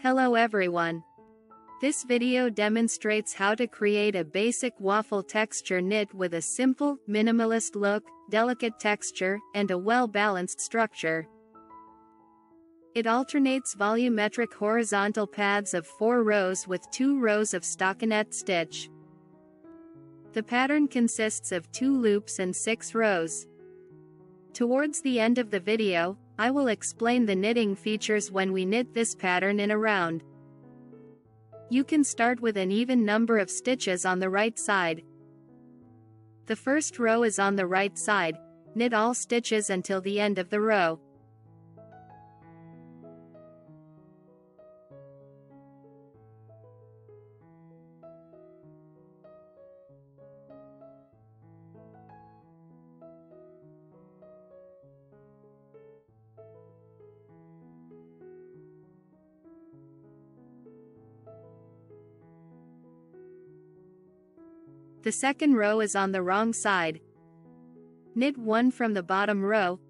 Hello everyone. This video demonstrates how to create a basic waffle texture knit with a simple, minimalist look, delicate texture, and a well-balanced structure. It alternates volumetric horizontal paths of 4 rows with 2 rows of stockinette stitch. The pattern consists of 2 loops and 6 rows. Towards the end of the video, I will explain the knitting features when we knit this pattern in a round. You can start with an even number of stitches on the right side. The first row is on the right side. Knit all stitches until the end of the row. The second row is on the wrong side. Knit 1 from the bottom row,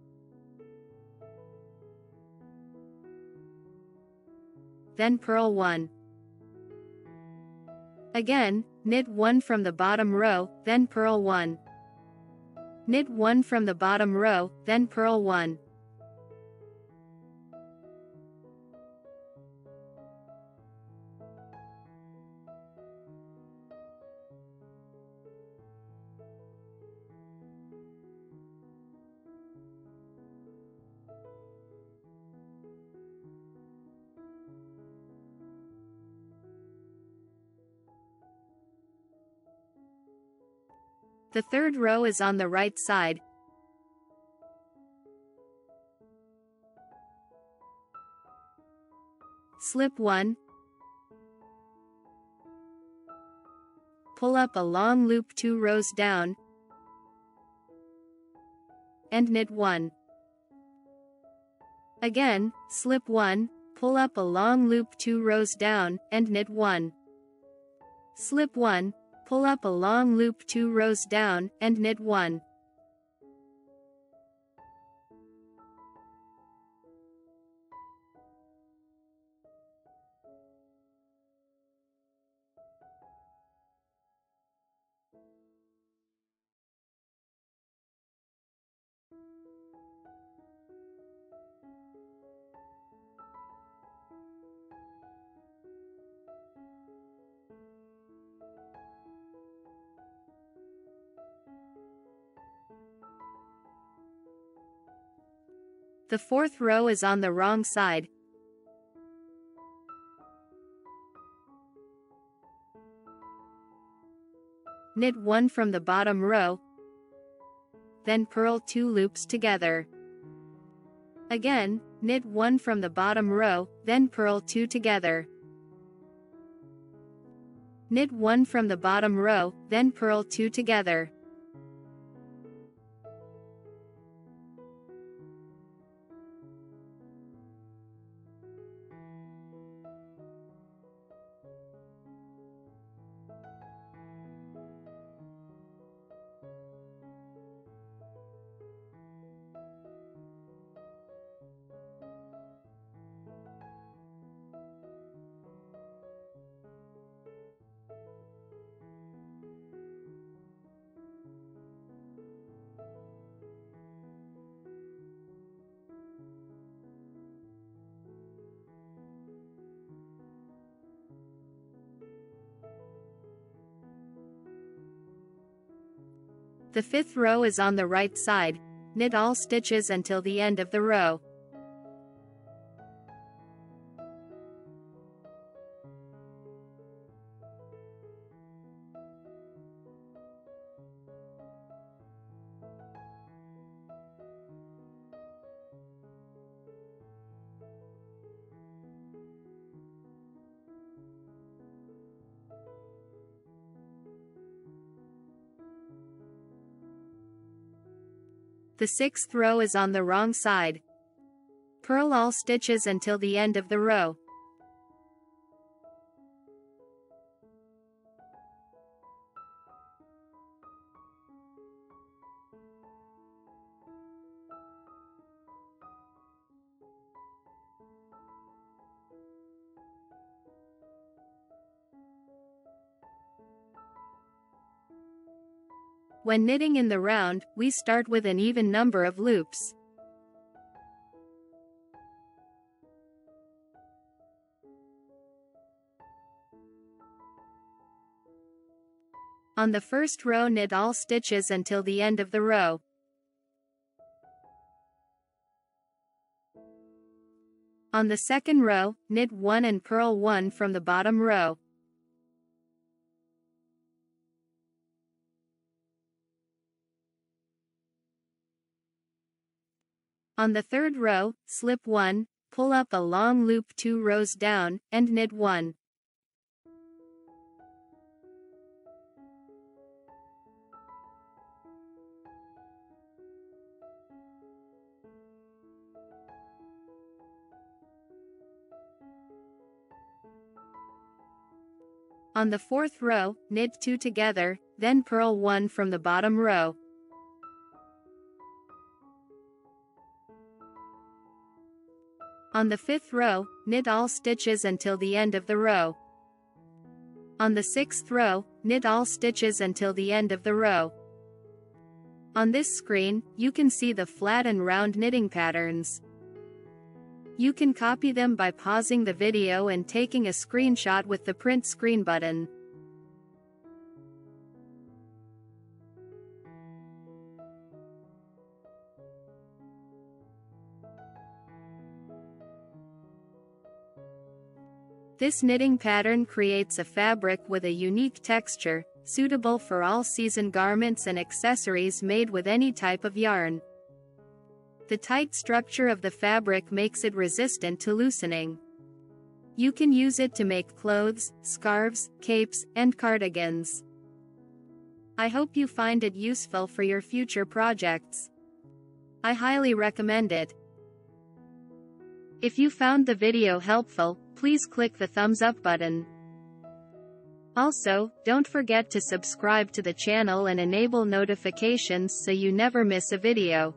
then purl 1. Again, knit 1 from the bottom row, then purl 1. Knit 1 from the bottom row, then purl 1. The third row is on the right side. Slip 1. Pull up a long loop 2 rows down, and knit 1. Again, slip 1, pull up a long loop 2 rows down, and knit 1. Slip 1, pull up a long loop 2 rows down, and knit 1. The fourth row is on the wrong side. Knit 1 from the bottom row, then purl 2 loops together. Again, knit 1 from the bottom row, then purl 2 together. Knit 1 from the bottom row, then purl 2 together. The fifth row is on the right side. Knit all stitches until the end of the row. The sixth row is on the wrong side. Purl all stitches until the end of the row. When knitting in the round, we start with an even number of loops. On the first row, knit all stitches until the end of the row. On the second row, knit 1 and purl 1 from the bottom row. On the third row, slip 1, pull up a long loop 2 rows down, and knit 1. On the fourth row, knit 2 together, then purl 1 from the bottom row. On the fifth row, knit all stitches until the end of the row. On the sixth row, knit all stitches until the end of the row. On this screen, you can see the flat and round knitting patterns. You can copy them by pausing the video and taking a screenshot with the print screen button. This knitting pattern creates a fabric with a unique texture, suitable for all-season garments and accessories made with any type of yarn. The tight structure of the fabric makes it resistant to loosening. You can use it to make clothes, scarves, capes, and cardigans. I hope you find it useful for your future projects. I highly recommend it. If you found the video helpful, please click the thumbs up button. Also, don't forget to subscribe to the channel and enable notifications so you never miss a video.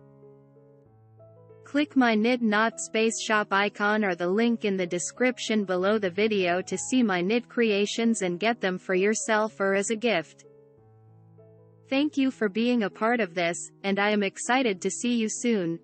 Click my Knit Knot Space Shop icon or the link in the description below the video to see my knit creations and get them for yourself or as a gift. Thank you for being a part of this, and I am excited to see you soon.